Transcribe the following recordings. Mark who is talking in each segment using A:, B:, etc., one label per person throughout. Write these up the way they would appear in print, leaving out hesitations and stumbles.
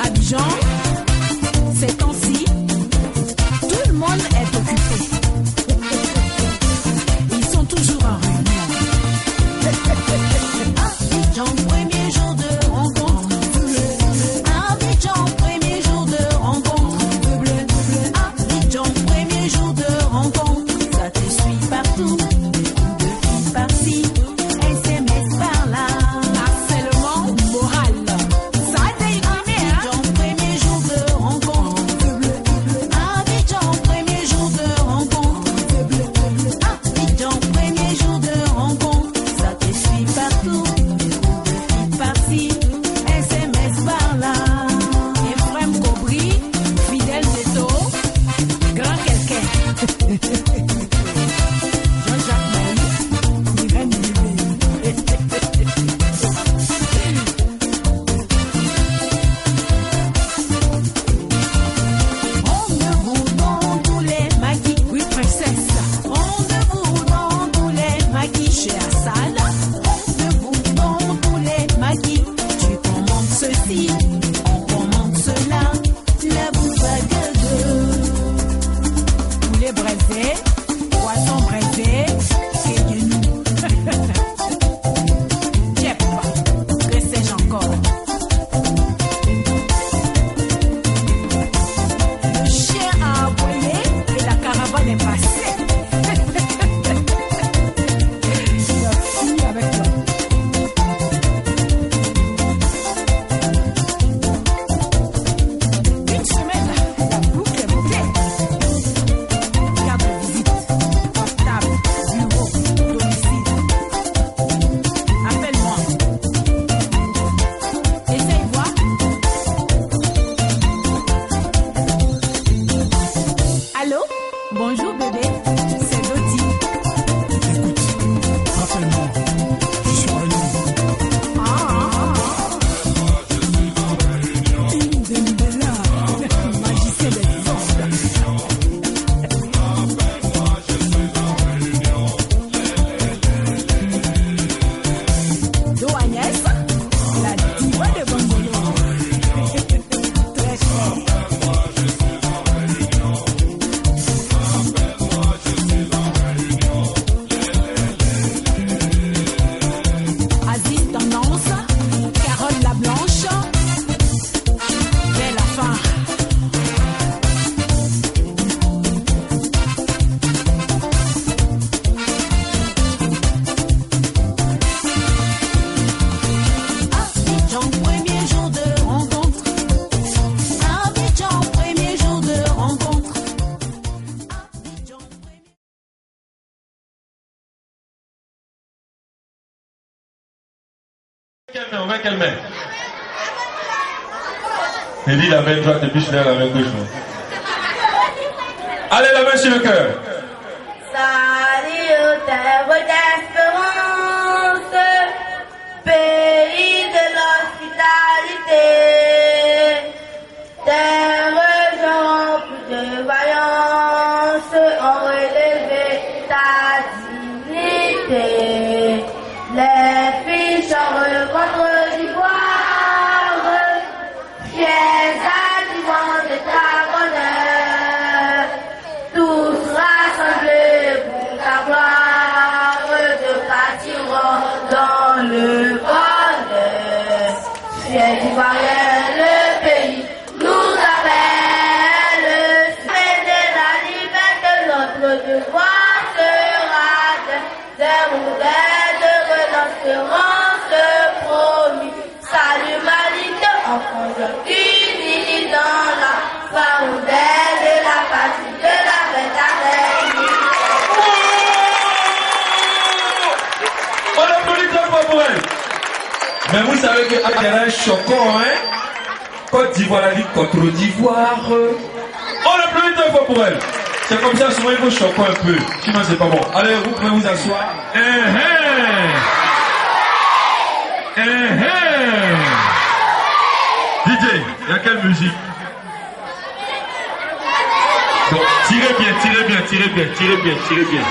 A: Abidjan, ces temps-ci, tout le monde est occupé. Ils sont toujours en réunion. Abidjan, premier jour de rencontre. Abidjan, premier jour de rencontre. Abidjan, premier jour de rencontre. Ça te suit partout. Par-ci, SMS par là. Harcèlement moral. Ça t'a imprimé, hein? Abidjan, premier jour de rencontre. Abidjan, premier jour de rencontre. Abidjan, premier jour de rencontre. Ça te suit partout. Par-ci, SMS par là. Ephraim Cobry, Fidèle Neto, grand quelqu'un. Jean-Jacques Maïs, Irène Bébé. On de vous dans tous les maquis, oui princesse. On de vous dans tous les maquis chez Assal. On de vous dans tous les maquis. Tu commandes ceci, on commande cela. La boubagueule. Poulet braisé, poisson braisé, et nous. Tiep, que sais-je encore? Le chien a aboyé et la caravane est passée. Il a fini avec toi. Une semaine, la boucle est bouclée. Carte de visite, portable, bureau, domicile. Appelle-moi. Essaye voir. Allô? Bonjour bébé, c'est Dodi.
B: Écoute, rappelle-moi, je suis en réunion.
A: Indembela, magicien des ondes. Do Agnès, la diva de Bongolo. Très fort. Aziz Tendance, Carole la Blanche, dès la fin. Abidjan, premier jour de rencontre. Abidjan, premier jour de rencontre. Abidjan, premier...
C: On va calmer. Il dit la main droite et puis je fais la main gauche. Allez, la main sur le cœur.
D: Salut, terre d'espérance, pays de l'hospitalité, terre remplie de vaillance, ont relevé ta dignité. Les filles chantent contre l'ivoire, fiers arguments de ta bonheur, tous rassemblés pour ta gloire, de partiront dans le bonheur. Fiers d'Ivoiriens, le pays nous appelle, c'est la liberté, notre devoir sera des modèles de l'espérance promis. Salut l'humanité, enfants unis dans la farandelle de la patrie de la fraternité.
C: On applaudit très fort pour elle. Mais vous savez qu'il y a un choquant, hein? Côte d'Ivoire, la vie contre d'Ivoire. On applaudit très fort pour elle. C'est comme ça, souvent il faut choquer un peu. Sinon, c'est pas bon. Allez, vous pouvez vous asseoir. DJ, il y a quelle musique? Donc, tirez bien, tirez bien, tirez bien, tirez bien, tirez bien.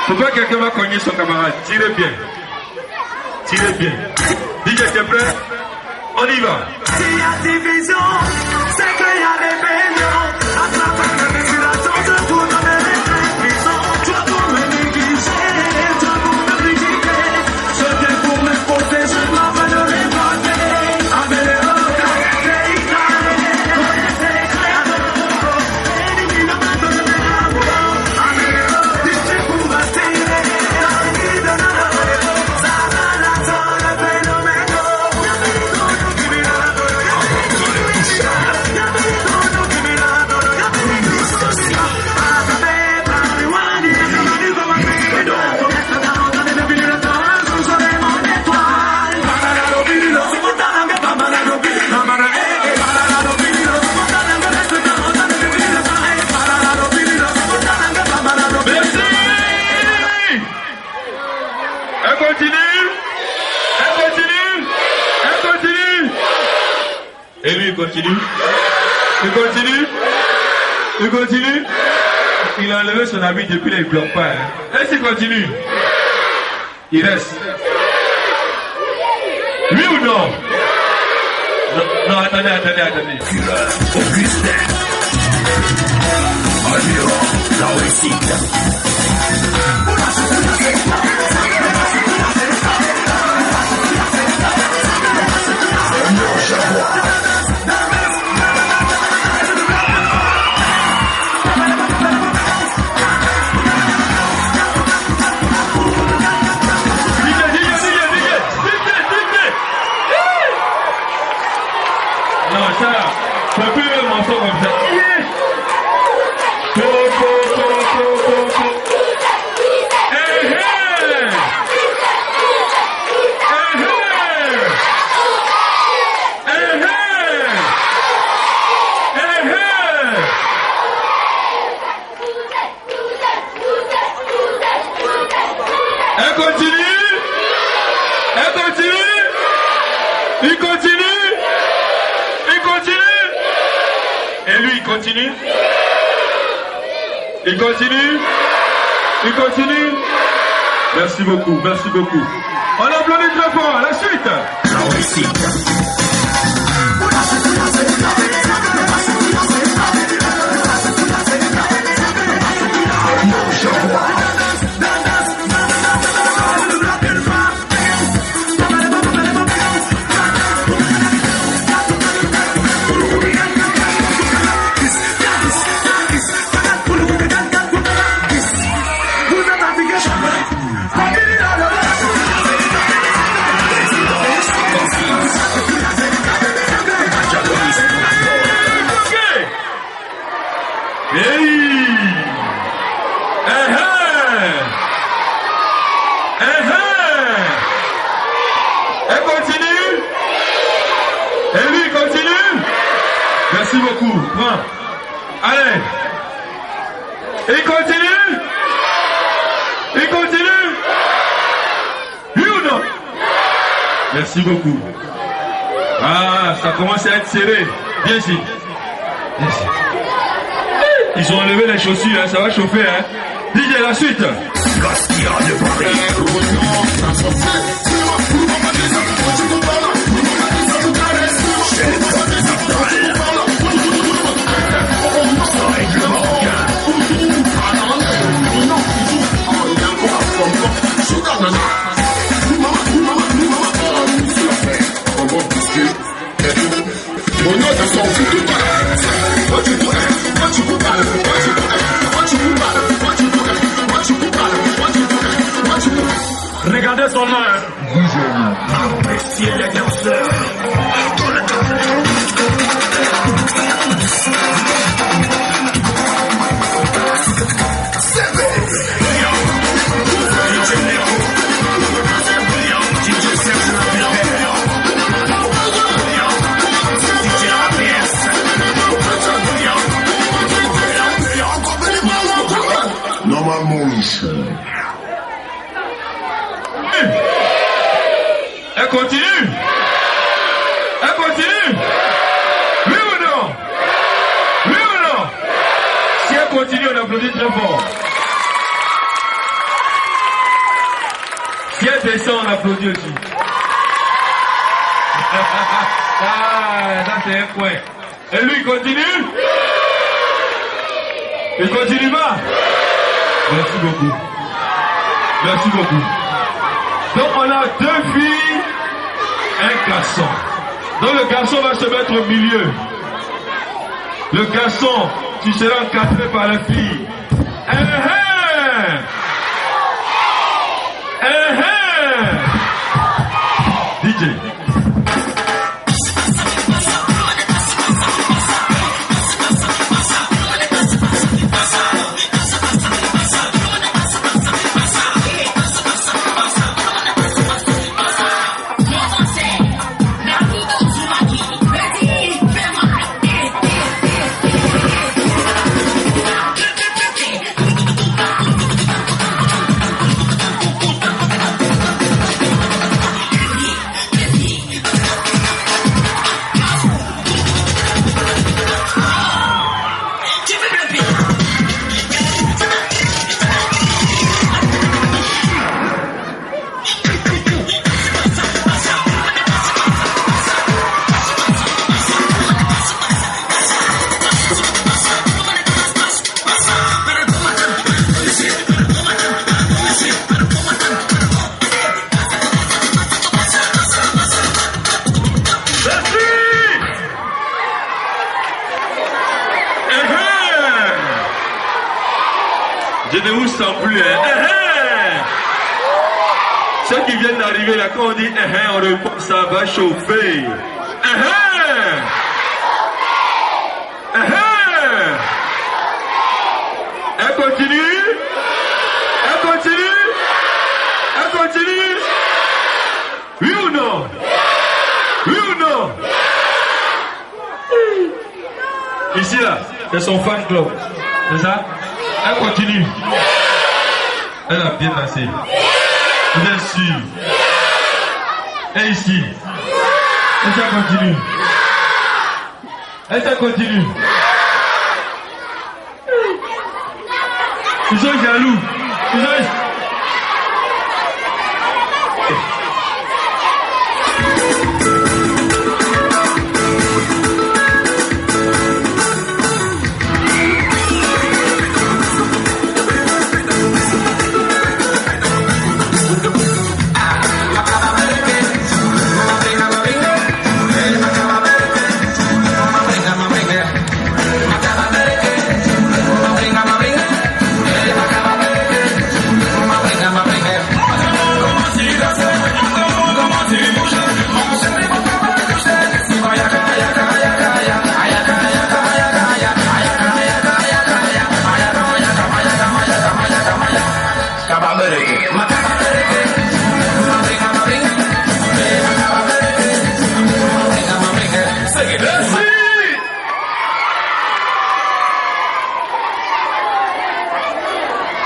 C: Pourquoi quelqu'un va cogner son camarade? Tirez bien. Tirez bien. DJ, t'es prêt? On y va.
E: S'il y a division, c'est qu'il y a rébellion. À travers la désolation de tout dans les prisons. Tu as pour me négliger, tu as pour me critiquer. Je viens pour me protéger, ma veille de révolter. Avec les autres,
C: et lui, il continue. Il continue. Il continue. Il a enlevé son habit depuis là, il ne bloque pas. Hein. Est-ce qu'il continue? Il reste. Oui ou non? Non, attendez.
F: Augustin. Admirant, la réussite.
C: Ça peut être un morceau comme ça. Elle continue. Il continue. Et lui, il continue. Merci beaucoup. On applaudit très fort. La suite.
F: La réussite.
C: Elle continue. Et lui, il continue. Merci beaucoup. Prends. Allez. Il continue. Oui ou non? Merci beaucoup. Ah, ça commence à être serré. Viens ici. Ils ont enlevé les chaussures, hein, ça va chauffer. Hein. DJ, la suite.
F: Gastia de Paris.
E: Regardez son nom.
F: Appréciez les danseurs.
C: Elle continue. Oui ou non? Si elle continue, on applaudit très fort. Si elle descend, on applaudit aussi. Ah, ça c'est un point. Et lui, il continue? Il continue pas? Merci beaucoup. Merci beaucoup. Donc on a 2 filles, un garçon. Donc le garçon va se mettre au milieu. Le garçon, tu seras encadré par la fille. DJ. Je ne vous sens plus. Ceux qui viennent d'arriver là, quand on dit on répond, ça va chauffer. Elle continue. Elle continue. Elle continue. Oui ou non? Oui ou non? Ici là, c'est son fan club. C'est ça? Elle continue. Elle a bien dansé. Vous êtes sûr? Et ici. Et ça continue. Et ça continue. Ils sont jaloux. Ils sont...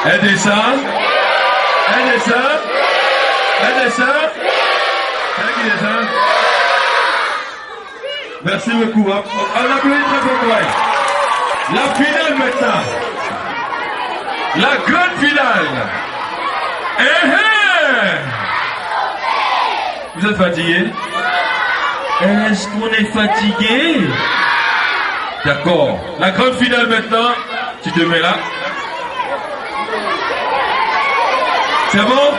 C: Elle descend. Elle descend. Elle descend. Elle qui descend. Merci beaucoup. On applaudit très fort. La finale maintenant. La grande finale. Vous êtes fatigué? Est-ce qu'on est fatigué? D'accord. La grande finale maintenant. Tu te mets là. C'est bon?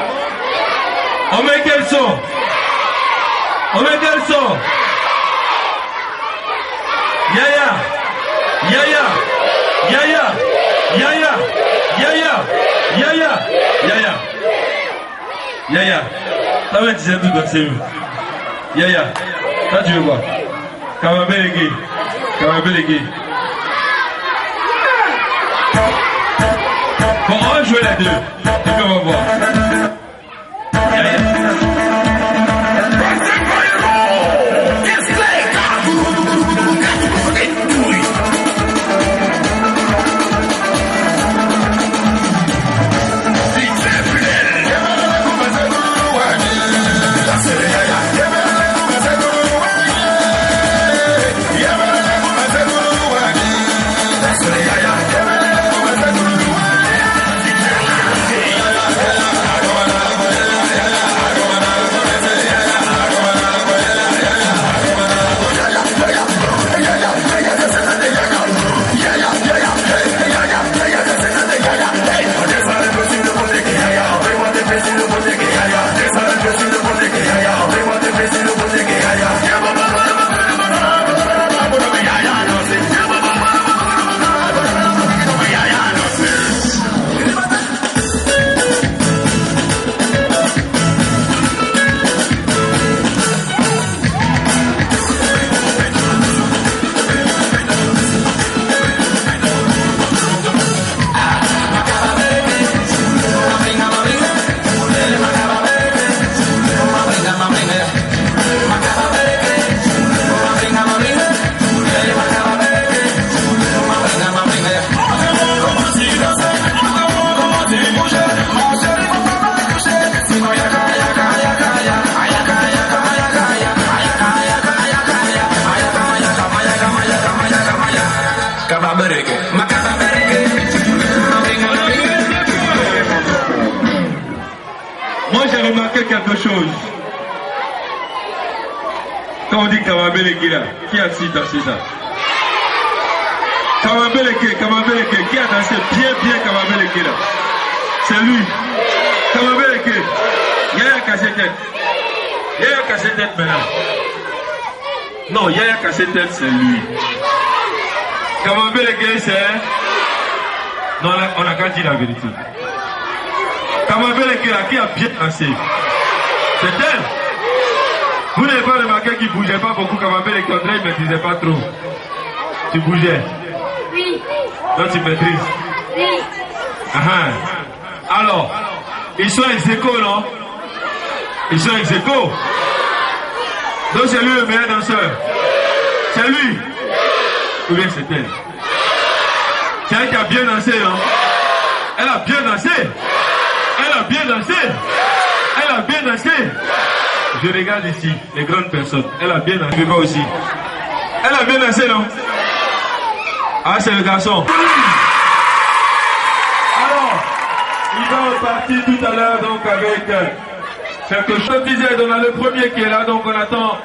C: On met quel son? On met quel son? Yaya! Yaya! Yaya! Yaya! Yaya! Yaya! Yaya! Yaya! Ça va dire tout dans ces mots. Yaya! Ça tu veux voir? Kamabé légué. Kamabé légué. Bon, on va jouer les deux. Et puis on va voir. chose. Quand on dit Kamabeleke là, qui a dansé ça? Kamabeleke, qui a dansé bien Kamabeleke là? C'est lui. Kamabeleke, Yaya casse-tête. Yaya casse-tête maintenant. Non, Yaya casse-tête, c'est lui. Kamabeleke, c'est... Non, on a qu'à dire la vérité. Kamabeleke là, qui a bien dansé? C'est elle. Vous n'avez pas remarqué qu'il ne bougeait pas beaucoup. Kamabeleke, André, il ne maîtrisait pas trop. Tu bougeais?
D: Oui.
C: Donc tu maîtrises?
D: Oui.
C: Alors, ils sont ex-aequo, non? Ils sont ex-aequo. Donc c'est lui le meilleur danseur. C'est lui. Ou bien c'est elle? C'est elle qui a bien dansé, non? Elle a bien dansé. Elle a bien dansé. Elle a bien dansé. Je regarde ici, les grandes personnes. Elle a bien dansé. Pas aussi. Elle a bien dansé, non? Ah, c'est le garçon. Alors, il va repartir tout à l'heure donc avec quelque chose. Disait, on a le premier qui est là, donc on attend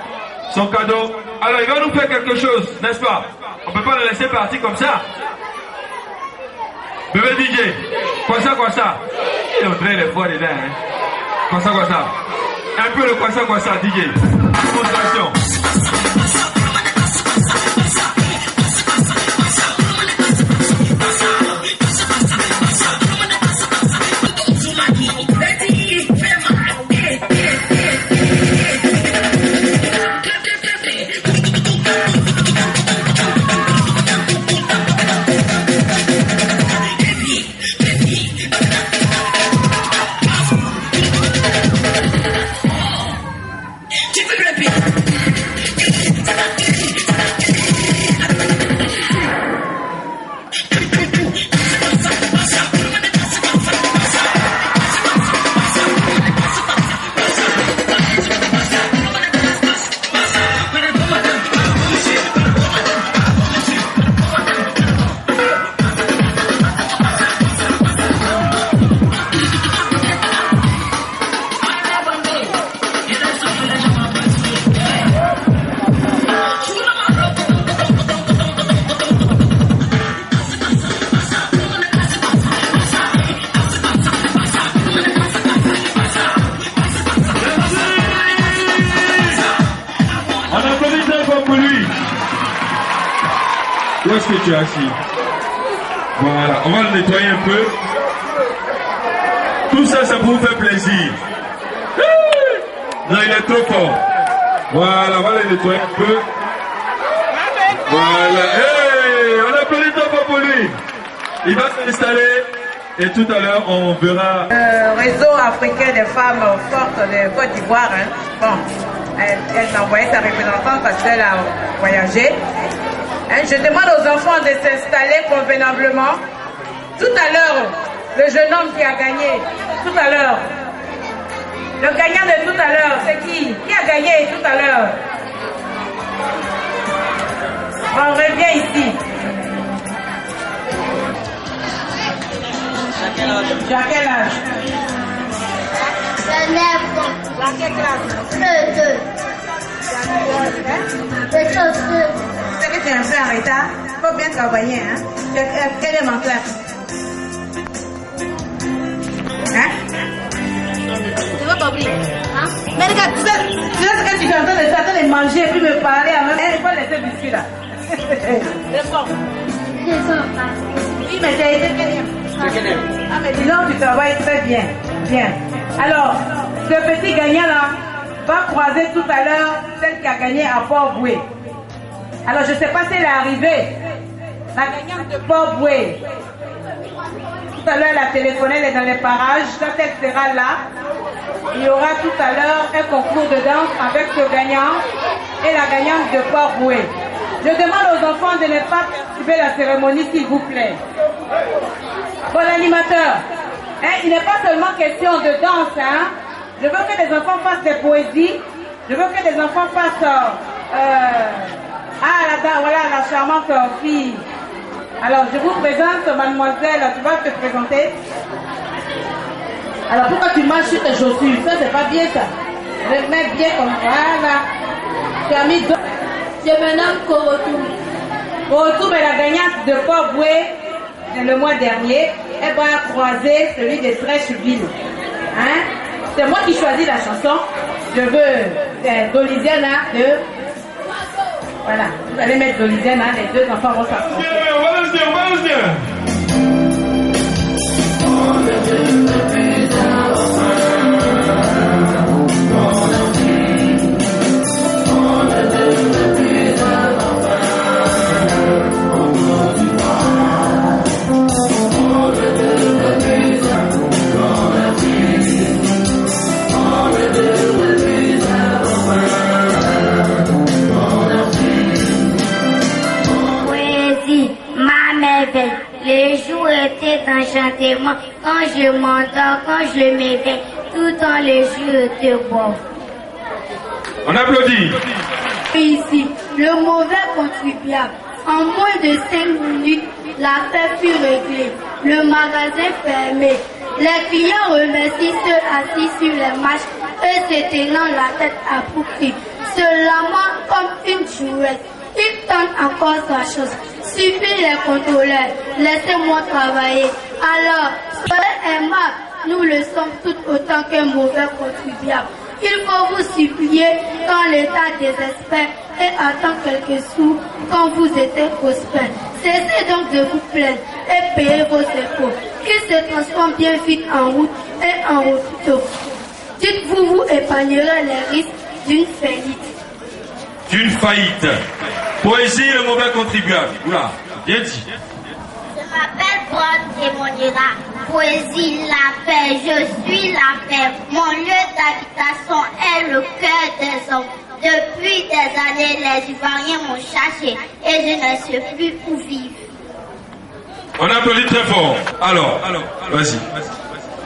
C: son cadeau. Alors, il va nous faire quelque chose, n'est-ce pas? On ne peut pas le laisser partir comme ça. Bébé DJ, quoi ça? Et on traîne les fois dedans, hein. Quoi ça? Un peu le quoi ça, DJ. Démonstration. Où est-ce que tu es assis? Voilà, on va le nettoyer un peu. Tout ça, ça vous fait plaisir. Non, il est trop fort. Voilà, on va le nettoyer un peu. Voilà. Hey, on applaudit trop fort pour lui. Il va s'installer et tout à l'heure, on verra.
G: Réseau africain des femmes fortes de Côte d'Ivoire. Hein. Bon, elle a envoyé sa représentante parce qu'elle a voyagé. Hein, je demande aux enfants de s'installer convenablement. Tout à l'heure, le jeune homme qui a gagné, tout à l'heure, le gagnant de tout à l'heure, c'est qui? Qui a gagné tout à l'heure? On revient ici. Tu as quel âge?
D: J'ai 9 ans.
G: Dans quelle classe?
D: Deux.
G: C'est que tu es un peu en retard. Il faut bien travailler. Hein? Quelle est ma classe? Hein?
D: Tu vas pas oublier. Hein?
G: Mais regarde, tu sais ce que tu es en train de faire, en train de manger et puis me parler. Il faut laisser le biscuit là. C'est bon. Oui, mais tu as été quelle? Ah, mais dis donc, tu travailles très bien. Bien. Alors, ce petit gagnant là va croiser tout à l'heure celle qui a gagné à Port-Boué. Alors, je ne sais pas si elle est arrivée. La gagnante de Port-Boué. Tout à l'heure, elle a téléphoné, elle est dans les parages. Quand elle sera là, il y aura tout à l'heure un concours de danse avec ce gagnant et la gagnante de Port-Boué. Je demande aux enfants de ne pas perturber la cérémonie, s'il vous plaît. Bon, l'animateur, hein, il n'est pas seulement question de danse. Hein. Je veux que les enfants fassent des poésies. Je veux que les enfants fassent... voilà la charmante fille. Alors, je vous présente mademoiselle. Tu vas te présenter. Alors, pourquoi tu marches sur tes chaussures? Ça, c'est pas bien, ça. Remets bien comme voilà. Tu as mis deux.
D: Je me nomme Korotou.
G: Korotou, mais la gagnante de Port Boué, le mois dernier, elle va croiser celui de Trècheville. Hein? C'est moi qui choisis la chanson. Je veux Doliziana de... Voilà, vous allez mettre Doliziana, les deux enfants vont s'affronter.
C: On va le dire.
H: Les jours étaient enchantement quand je m'endors, quand je m'éveille, tout dans les jours étaient beaux.
C: On applaudit.
H: Ici, le mauvais contribuable. En moins de 5 minutes, l'affaire fut réglée. Le magasin fermé. Les clients remercient ceux assis sur les marches et se tenant la tête à boucler, se lamant comme une jouette. Il tente encore sa chose. Suffit les contrôleurs. Laissez-moi travailler. Alors, soyez aimables. Nous le sommes tout autant qu'un mauvais contribuable. Il faut vous supplier quand l'État désespère et attend quelques sous quand vous êtes prospère. Cessez donc de vous plaindre et payez vos impôts. Qu'ils se transforment bien vite en route et en hôpitaux. Dites-vous, vous épargnerez les risques d'une faillite.
C: D'une faillite. Poésie, le mauvais contribuable. Oula, bien dit.
H: Je m'appelle Paul et mon dira. Poésie, la paix, je suis la paix. Mon lieu d'habitation est le cœur des hommes. Depuis des années, les Ivoiriens m'ont cherché et je ne sais plus où vivre.
C: On applaudit très fort. Alors, vas-y.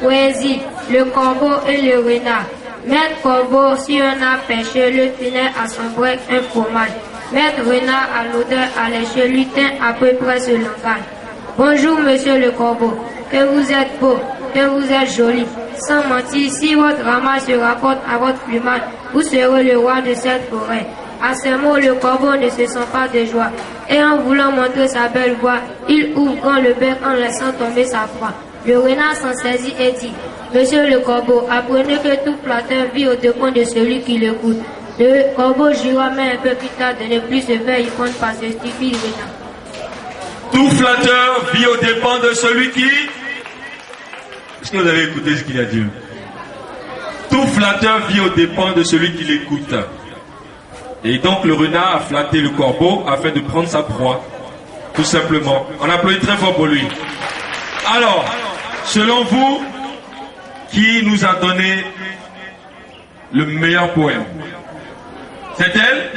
I: Poésie, le corbeau et le renard. Maître corbeau, si on a pêché, le tenait à son bec un fromage. Maître renard, à l'odeur alléchée, lui tint à peu près ce langage. Bonjour, monsieur le corbeau, que vous êtes beau, que vous êtes joli. Sans mentir, si votre ramage se rapporte à votre plumage, vous serez le roi de cette forêt. À ces mots, le corbeau ne se sent pas de joie. Et en voulant montrer sa belle voix, il ouvre grand le bec en laissant tomber sa proie. Le renard s'en saisit et dit, monsieur le corbeau, apprenez que tout flatteur vit au dépens de celui qui l'écoute. Le corbeau jura mais un peu plus tard de ne plus se faire y prendre par ce stupide renard.
C: Tout flatteur vit aux dépens de celui qui... Est-ce que vous avez écouté ce qu'il a dit? Tout flatteur vit aux dépens de celui qui l'écoute. Et donc le renard a flatté le corbeau afin de prendre sa proie. Tout simplement. On applaudit très fort pour lui. Alors, selon vous, qui nous a donné le meilleur poème? C'est elle?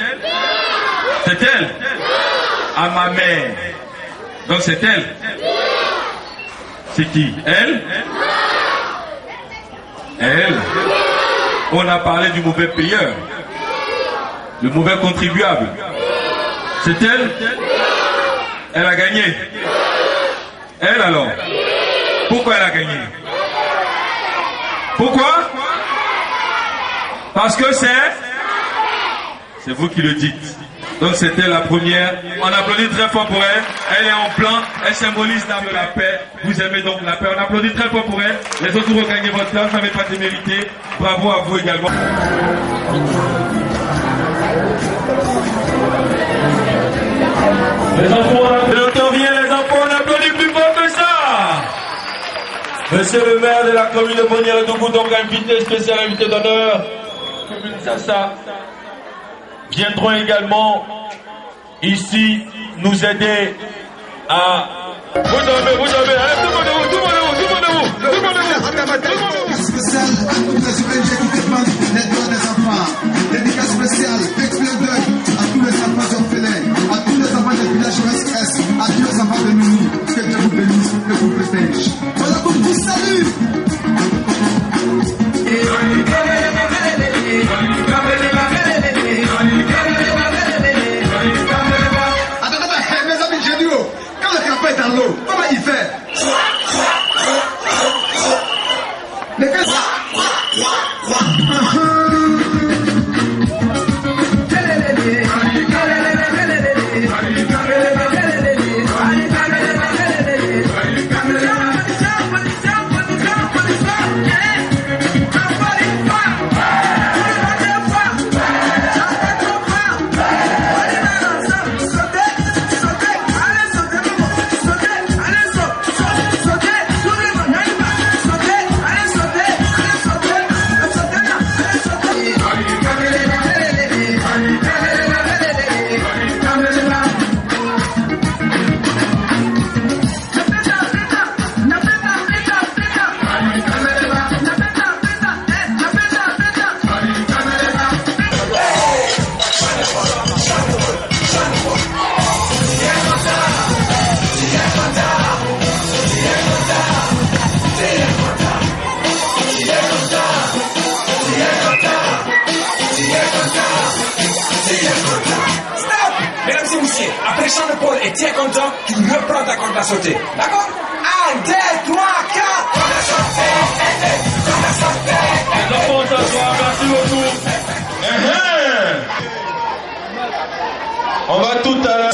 C: C'est elle? À ma mère. Donc c'est elle? C'est qui? Elle? Elle? On a parlé du mauvais payeur. Le mauvais contribuable. C'est elle? Elle a gagné. Elle alors? Pourquoi elle a gagné? Pourquoi? Parce que c'est vous qui le dites. Donc c'était la première. On applaudit très fort pour elle. Elle est en blanc. Elle symbolise l'arme de la paix. Vous aimez donc la paix. On applaudit très fort pour elle. Les autres vous regagnez votre place. Vous n'avez pas démérité. Bravo à vous également. Les enfants, on entend rien, les enfants, on applaudit plus fort que ça. Monsieur le maire de la commune de Monial-Dougou, donc invité spécial, invité d'honneur, Sassa, viendront également ici nous aider à... Vous avez, allez, tout le monde
E: Spécial à toutes les ONG qui défendent les droits des enfants. Dédicace spéciale, exprès d'œil à tous les enfants orphelins, à tous les enfants des villages OSS, à tous les enfants de Mini. Que Dieu vous bénisse, que vous protège. Voilà pour vous, salut! Attends, mes amis géniaux, quand le crapaud est dans l'eau, comment il fait? Les gars,
J: direction de Paul et tiens content, tu reprends ta corde à sauter. D'accord? 1, 2, 3, 4, corde à sauter. Corde à sauter.
C: Les enfants s'asseoir, merci beaucoup. On va tout à l'heure.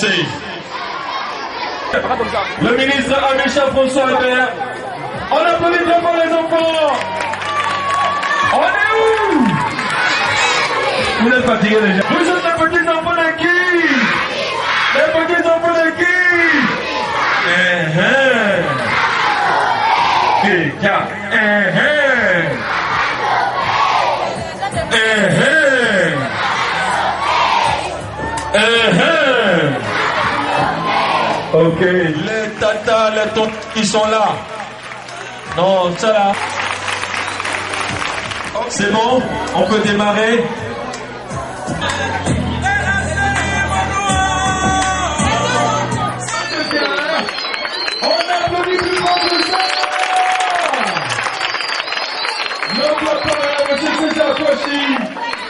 C: Le ministre Amicha François Albert. On applaudit très fort les enfants. On est où? Vous êtes fatigués déjà. Vous êtes les petits enfants de qui? Les petits enfants de qui? Ok. Les tatas, les tontes qui sont là. Non, ça là. C'est bon, on peut démarrer. On applaudit plus fort que ça. Notre camarade, M. César Kouachi,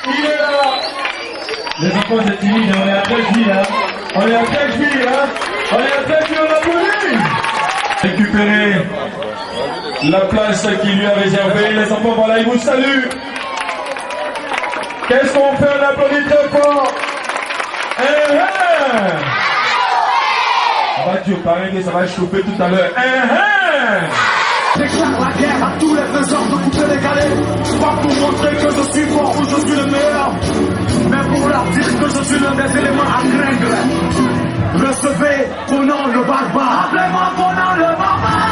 C: il est là. Les enfants, c'est timide, on est à 13 vies, hein. On est à 13 vies, hein. On est à 13 vies, on applaudit. Récupérer la place qui lui a réservée. Les enfants, voilà, ils vous saluent. Qu'est-ce qu'on fait? On applaudit très fort. Bah, Dieu, pareil que ça va chauffer tout à l'heure.
E: Déclare la guerre à tous les faiseurs de couper les galets. Pas pour montrer que je suis fort ou je suis le meilleur, mais pour leur dire que je suis l'un des éléments à craindre. Recevez Conan le barbare. Appelez-moi Conan le barbare.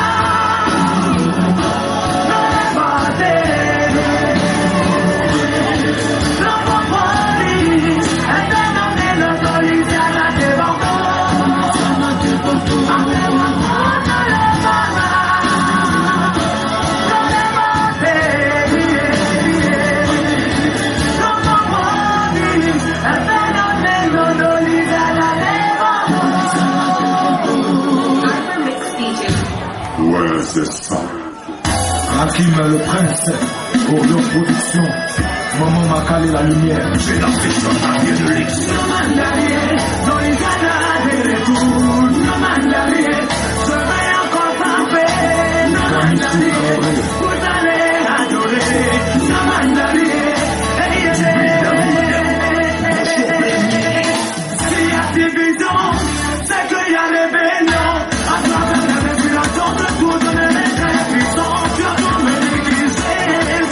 F: C'est ça.
E: Hakim le prince, pour leur production. Maman m'a calé la lumière.
F: J'ai lancé sur la vie de l'ex.
E: Dans les canards et les poules. Je vais encore frapper. Vous allez adorer. S'il y a division, c'est qu'il y a rébellion. À travers la régulation de tout donner les très puissants. Tu as tout me négliger,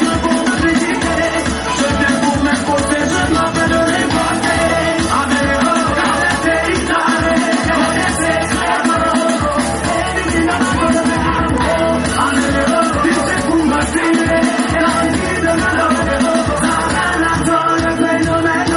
E: je pour me critiquer. Je viens pour m'imposer, je m'appellerai passer. Avec l'erreur, arrêtez, il arrête. Connaissez, frère, avec l'erreur, c'est pour m'assurer. Et la vie de malheur, ça va la donne, le phénomène.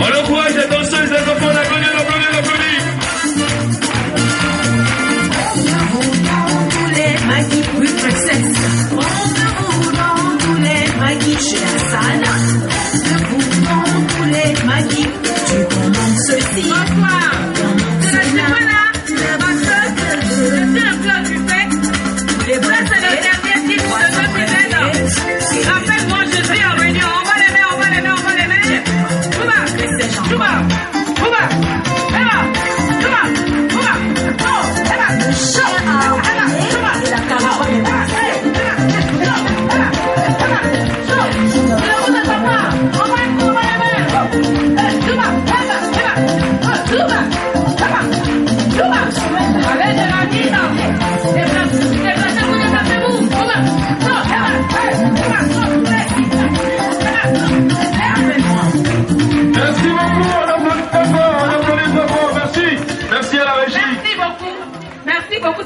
C: On encourage les danseuses, les enfants, on applaudit, on applaudit, on applaudit.
A: Tous les Maggie, oui, princesse. Rendez-vous dans tous les Maggie chez la salle. Rendez-vous dans tous les Maggie. Tu commandes ceci. Bonsoir. C'est la là. C'est la basseuse. C'est un plat du fait. Les bras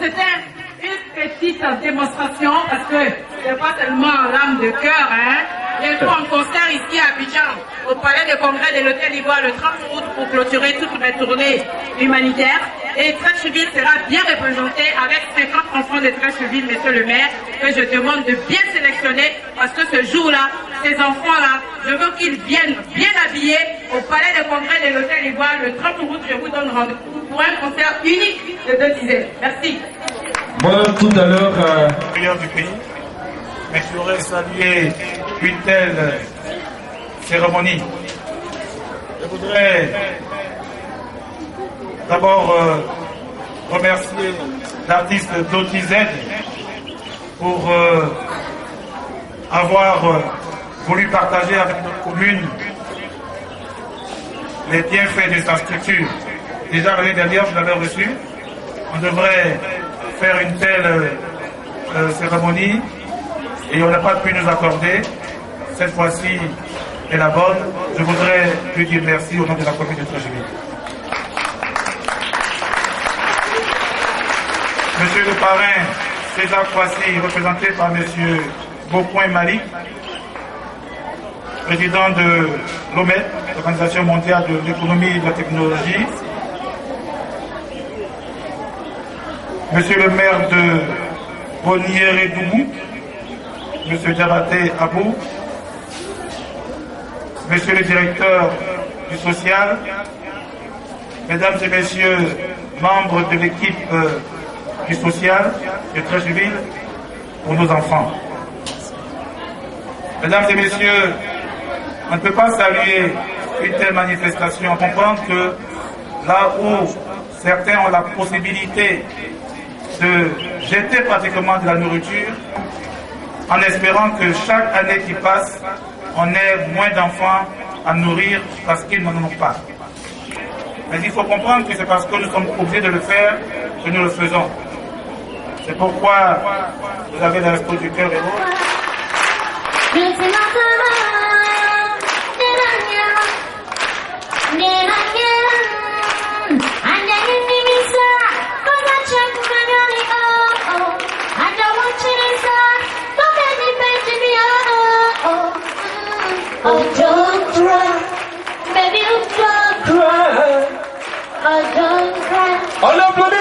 G: c'était une petite démonstration parce que c'est pas seulement l'âme de cœur, hein. Bientôt en concert ici à Abidjan, au palais de congrès de l'Hôtel d'Ivoire le 30 août pour clôturer toutes mes tournées humanitaires. Et Treichville sera bien représenté avec 50 enfants de Treichville, monsieur le maire, que je demande de bien sélectionner parce que ce jour-là, ces enfants-là, je veux qu'ils viennent bien habillés au palais de congrès de l'Hôtel d'Ivoire le 30 août. Je vous donne rendez-vous pour un concert unique de 2 dizaines. Merci.
C: Moi, tout à l'heure,
K: du pays, mais je voudrais saluer une telle cérémonie. Je voudrais d'abord remercier l'artiste Dotized pour avoir voulu partager avec notre commune les bienfaits de sa structure. Déjà l'année dernière, je l'avais reçu. On devrait faire une telle cérémonie et on n'a pas pu nous accorder. Cette fois-ci est la bonne. Je voudrais lui dire merci au nom de la commune de Treichville. Monsieur le parrain César Kwasi, représenté par Monsieur Beaupoint Malik, président de l'OMED, l'Organisation mondiale de l'économie et de la technologie, Monsieur le maire de Bonnier-Doubou, Monsieur Diabaté Abou, Monsieur le directeur du social, Mesdames et Messieurs, membres de l'équipe du social de Treichville pour nos enfants. Mesdames et Messieurs, on ne peut pas saluer une telle manifestation. On comprend que là où certains ont la possibilité de jeter pratiquement de la nourriture, en espérant que chaque année qui passe, on ait moins d'enfants à nourrir parce qu'ils n'en ont pas. Mais il faut comprendre que c'est parce que nous sommes obligés de le faire que nous le faisons. C'est pourquoi vous avez la restos du cœur et l'autre.
E: Oh, don't cry, baby, don't cry. Oh, don't cry.
C: on l'applaudit.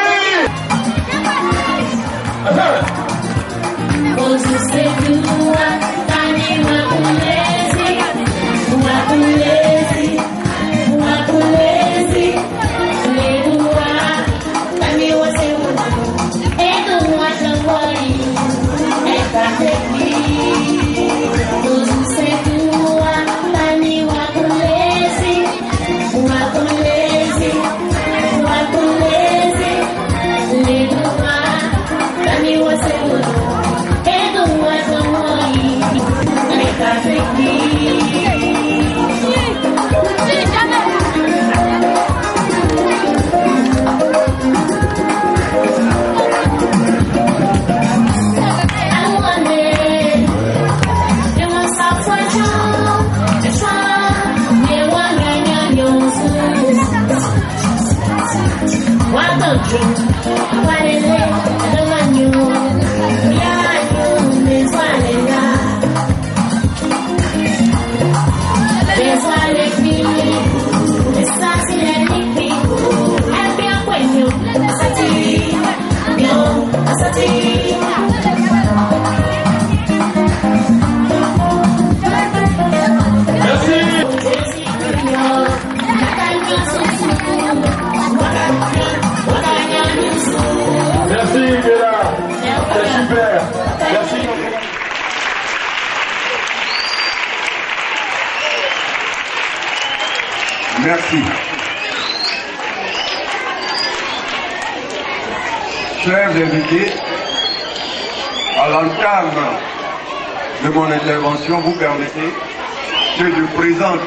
L: Merci. Chers invités, à l'entame de mon intervention, vous permettez que je présente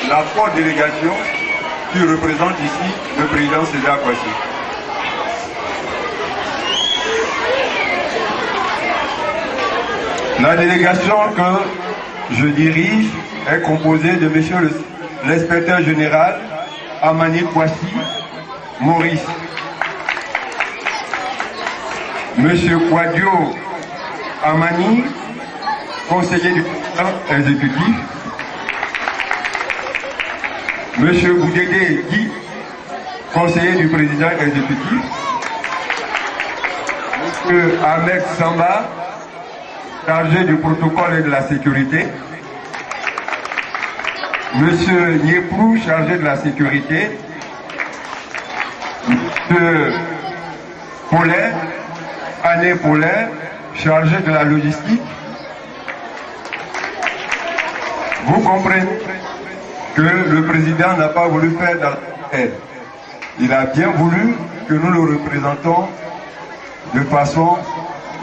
L: la forte délégation qui représente ici le président César Kwasi. La délégation que je dirige est composée de monsieur l'inspecteur général Amani Kwasi Maurice, Monsieur Kouadio Amani, conseiller du président exécutif. Monsieur Boudédé Guy, conseiller du président exécutif. Monsieur Ahmed Samba, chargé du protocole et de la sécurité. Monsieur Nieprou, chargé de la sécurité. Monsieur Paulin, Anne Paulin, chargé de la logistique. Vous comprenez que le président n'a pas voulu faire dans l'aide. Il a bien voulu que nous le représentons de façon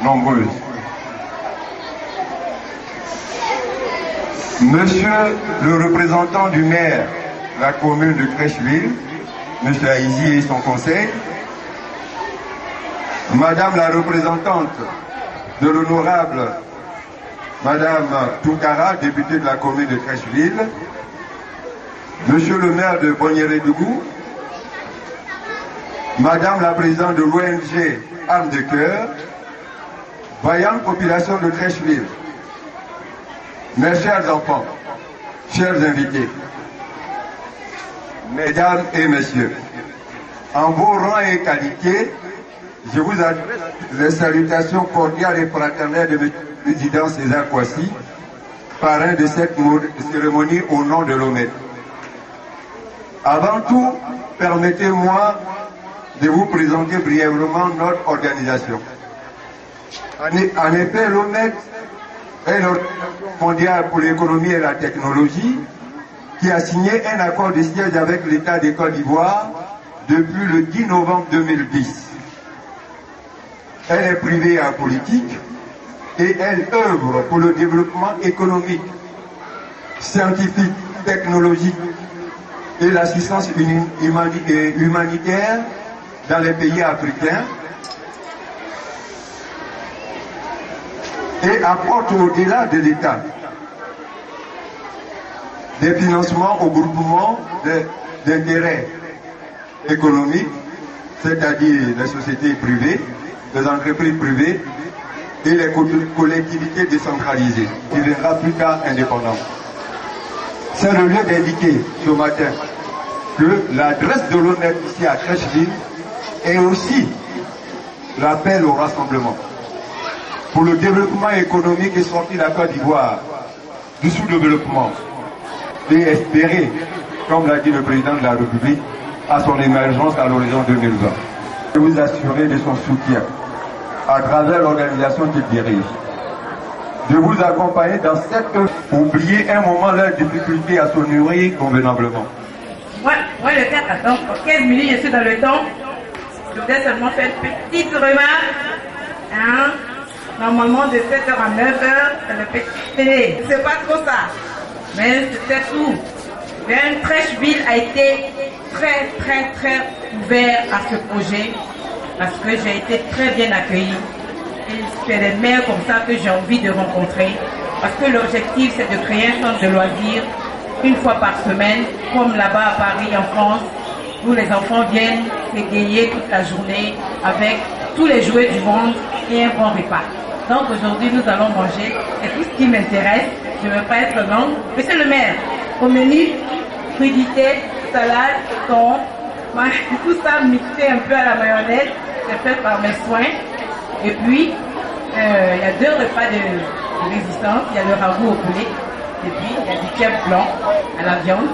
L: nombreuse. Monsieur le représentant du maire de la commune de Crècheville, Monsieur Aïzi et son conseil, Madame la représentante de l'honorable Madame Toukara, députée de la commune de Crècheville, Monsieur le maire de Bonnières-Dougou, Madame la présidente de l'ONG Âme de Cœur, vaillante population de Crècheville, mes chers enfants, chers invités, mesdames et messieurs, en vos rangs et qualités, je vous adresse les salutations cordiales et fraternelles de M. le Président César Kouassi, parrain de cette cérémonie au nom de l'OMED. Avant tout, permettez-moi de vous présenter brièvement notre organisation. En effet, l'OMED est l'Organisation mondiale pour l'économie et la technologie qui a signé un accord de siège avec l'État de Côte d'Ivoire depuis le 10 novembre 2010. Elle est privée et apolitique et elle œuvre pour le développement économique, scientifique, technologique et l'assistance humanitaire dans les pays africains et apporte au-delà de l'État des financements au groupement d'intérêts économiques, c'est-à-dire les sociétés privées, les entreprises privées et les collectivités décentralisées, qui deviendra plus tard indépendant. C'est le lieu d'indiquer ce matin que l'adresse de l'ONED ici à Crècheville est aussi l'appel au rassemblement pour le développement économique et sortir la Côte d'Ivoire du sous-développement et espérer, comme l'a dit le président de la République, à son émergence à l'horizon 2020. Je vous assurer de son soutien à travers l'organisation qu'il dirige. De vous accompagner dans cette oublier un moment leurs difficultés à se nourrir convenablement.
G: Moi le 4 attends, 15 minutes, je suis dans le temps. Je voudrais seulement faire une petite remarque. Hein? Normalement, de 7h à 9h, c'est le petit télé. C'est pas trop ça. Mais c'était tout. Crècheville a été très ouvert à ce projet parce que j'ai été très bien accueillie. Et c'est les maires comme ça que j'ai envie de rencontrer parce que l'objectif c'est de créer un centre de loisirs une fois par semaine, comme là-bas à Paris, en France, où les enfants viennent s'égayer toute la journée avec tous les jouets du monde et un bon repas. Donc aujourd'hui nous allons manger, c'est tout ce qui m'intéresse. Je me prête le nom. Monsieur le maire, au menu, crudité, salade, thon, tout ça mixé un peu à la mayonnaise, c'est fait par mes soins. Et puis, il y a 2 repas de résistance, il y a le ragoût au poulet, et puis il y a du kebab blanc à la viande.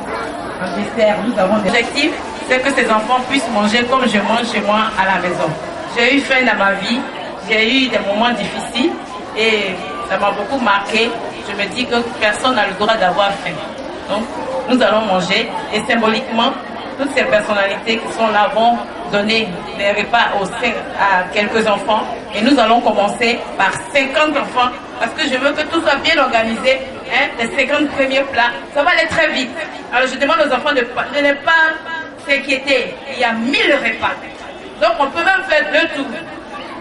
G: En dessert, nous avons des objectifs, c'est que ces enfants puissent manger comme je mange chez moi à la maison. J'ai eu faim dans ma vie, j'ai eu des moments difficiles et ça m'a beaucoup marqué. Je me dis que personne n'a le droit d'avoir faim. Donc, nous allons manger et symboliquement, toutes ces personnalités qui sont là vont donner des repas à quelques enfants. Et nous allons commencer par 50 enfants parce que je veux que tout soit bien organisé. Hein, les 50 premiers plats, ça va aller très vite. Alors, je demande aux enfants de ne pas s'inquiéter. Il y a 1000 repas. Donc, on peut même faire 2 tours.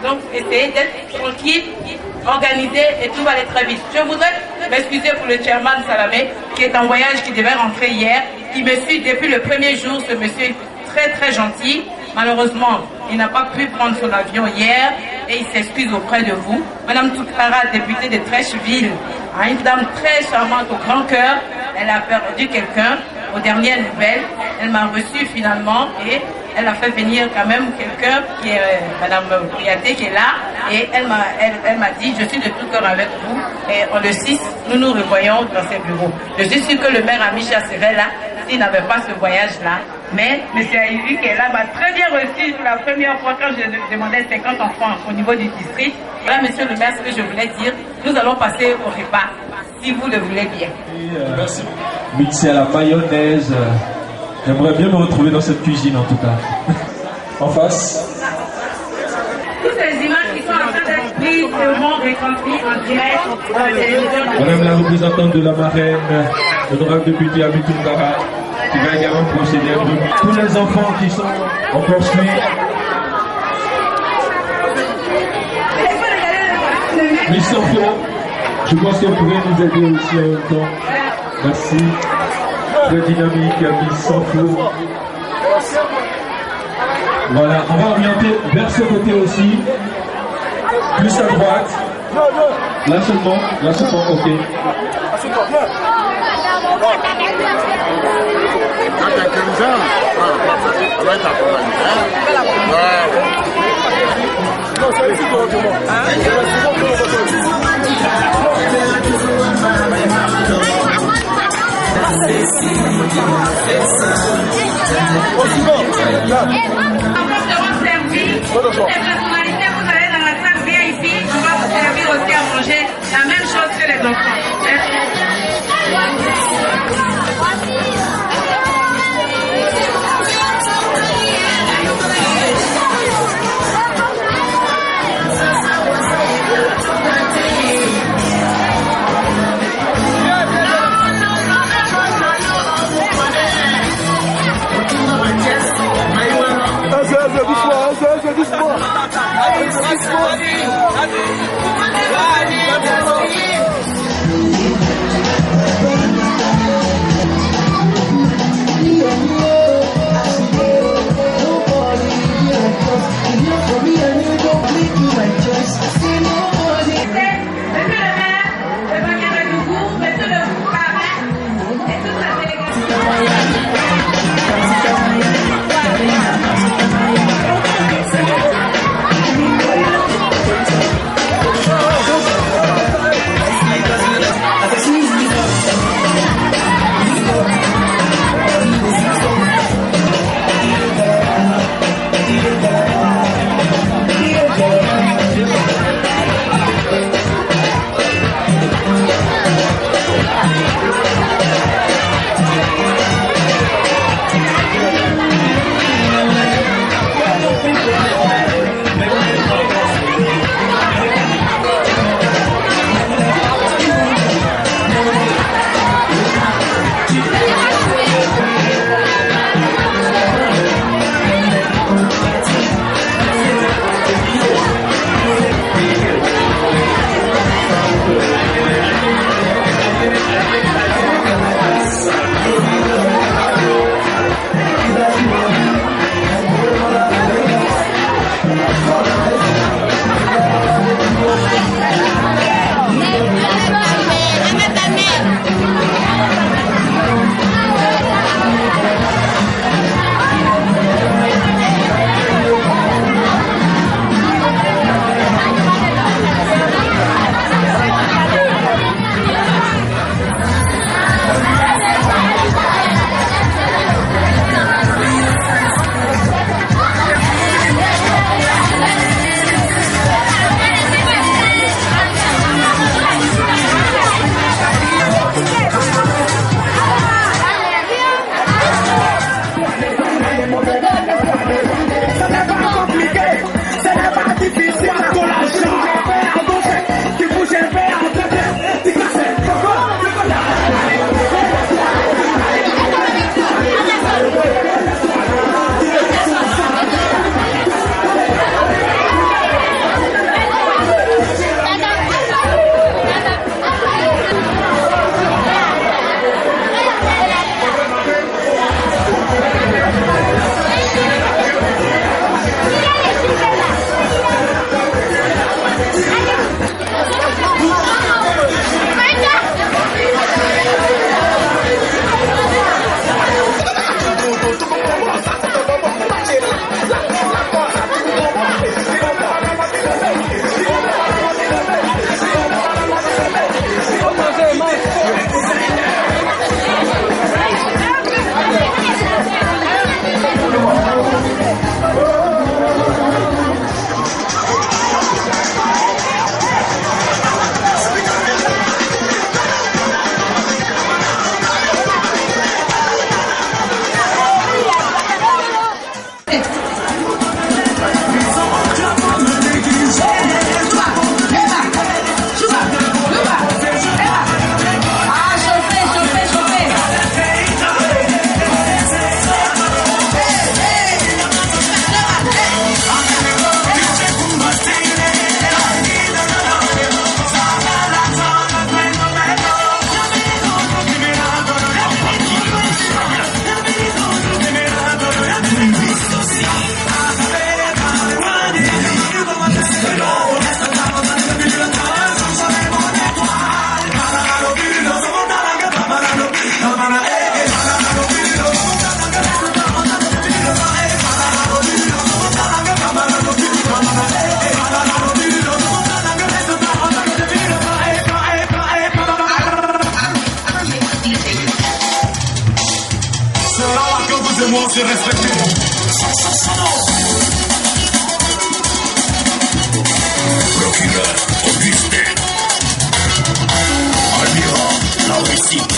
G: Donc, essayez d'être tranquille, organisé et tout va aller très vite. Je voudrais m'excuser pour le chairman Salamé qui est en voyage, qui devait rentrer hier. Il me suit depuis le premier jour. Ce monsieur est très gentil. Malheureusement, il n'a pas pu prendre son avion hier. et il s'excuse auprès de vous. Madame Toukara, députée de Trècheville, une dame très charmante au grand cœur, elle a perdu quelqu'un. Aux dernières nouvelles, elle m'a reçu finalement et elle a fait venir quand même quelqu'un qui est Madame Kouyaté qui est là et elle m'a dit je suis de tout cœur avec vous et le 6 nous nous revoyons dans ses bureaux. Je suis sûre que le maire Amicha serait là s'il n'avait pas ce voyage là, mais M. Aïvi qui est là m'a très bien reçu pour la première fois quand je demandais 50 enfants au niveau du district. Voilà monsieur le maire ce que je voulais dire, nous allons passer au repas si vous le voulez bien.
C: Merci. Mixé à la mayonnaise. J'aimerais bien me retrouver dans cette cuisine en tout cas. En face.
G: Toutes ces images qui sont en train d'être prises seront retransmises en direct dans la télévision.
C: Madame la représentante de la marraine, l'honorable député Amitou Ngara, qui va également procéder à remis. Tous les enfants qui sont en poursuite. Miss Sofo, je pense que vous pouvez nous aider aussi en même temps. Merci. Très dynamique, Miss Sofo. Voilà, on va orienter vers ce côté aussi. Plus à droite. Là seulement, ok.
G: La même chose que les enfants.
E: Doucement. vous et moi on se respecte.
F: Procureur Augustin. Almira, la réussite.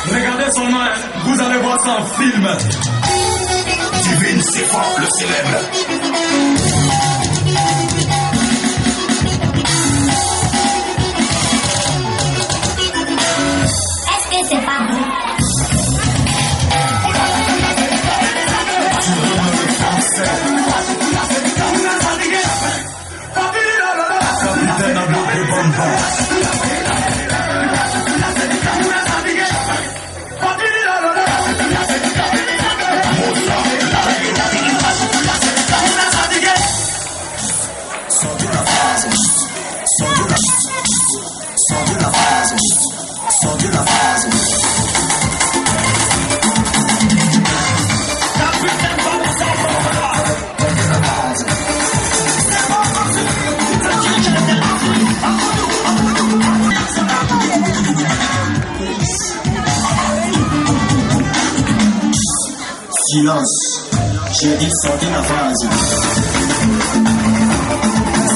E: Regardez son nom, vous allez voir ça en film.
F: Divine Sefa, le célèbre.
H: Est-ce que c'est pas bon?
E: Capitaine Abou Bamba.
M: Silence, j'ai dit sortez la phrase.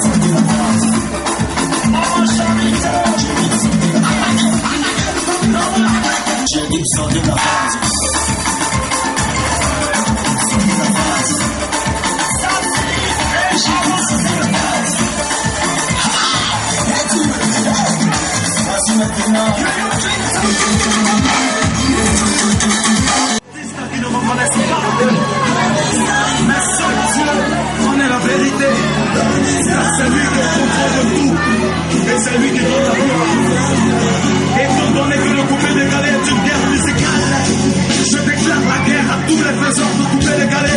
M: Sortez la phrase. J'ai dit sortez la phrase. Sortez la phrase. Voici maintenant.
E: Mais seul Dieu en est la vérité. C'est lui qui contrôle tout. Et c'est lui qui donne la gloire. Étant donné que le coupé décalé est une guerre musicale, je déclare la guerre à tous les faiseurs de coupé décalé.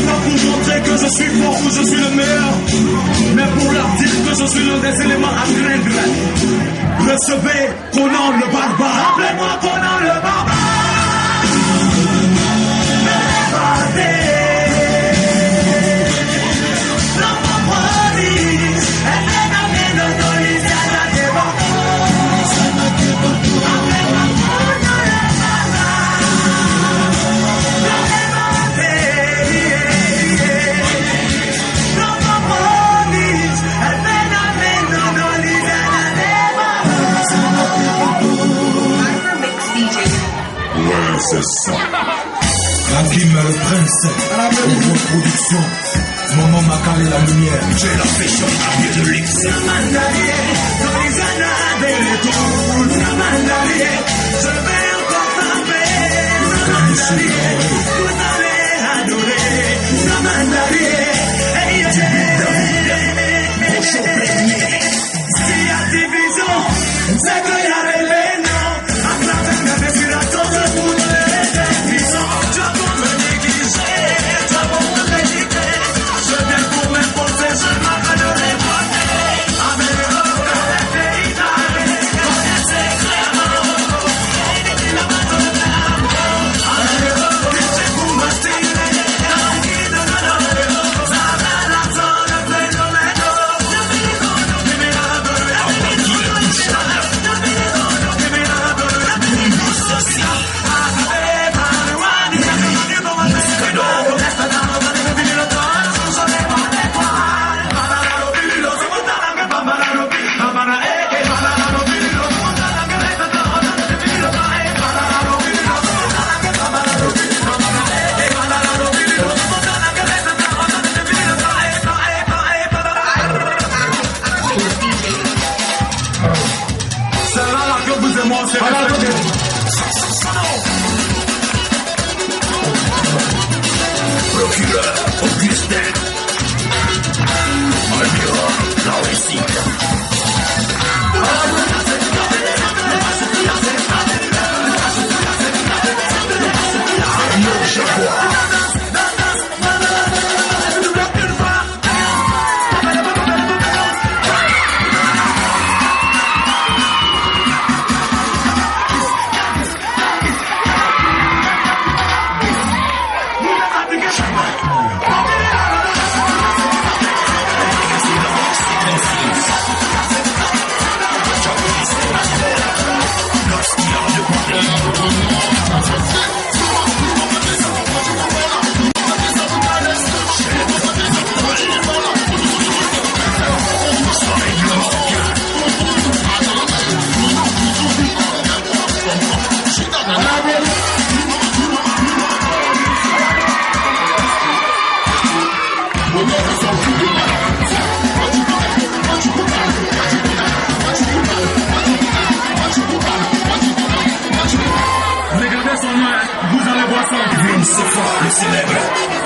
E: Pas pour montrer que je suis fort ou je suis le meilleur, mais pour leur dire que je suis l'un des éléments à craindre. Recevez Conan le barbare. Appelez-moi Conan le barbare.
F: Ouais, c'est ça.
B: Hakim le prince, pour production. Mon nom m'a calé la lumière.
F: J'ai la fashion à pied de l'X.
E: Je vais encore taper. Vous allez adorer. S'il y a division, c'est qu'il y a rébellion. À travers la respiration de tous les puissants, je peux me négliger, je peux me méditer. Je viens pour m'imposer, je m'appellerai moi. Avec le regard des pays d'Arrêt, connaissez clairement. La main de l'âme, avec le regard c'est pour me styler. La guide de l'homme, ça va la zone, le phénomène.
F: Procureur Augustin. Almira, la réussite. Le Jaguar.
B: Regardez son nom, vous allez voir ça.
F: Vince Fox, le célèbre.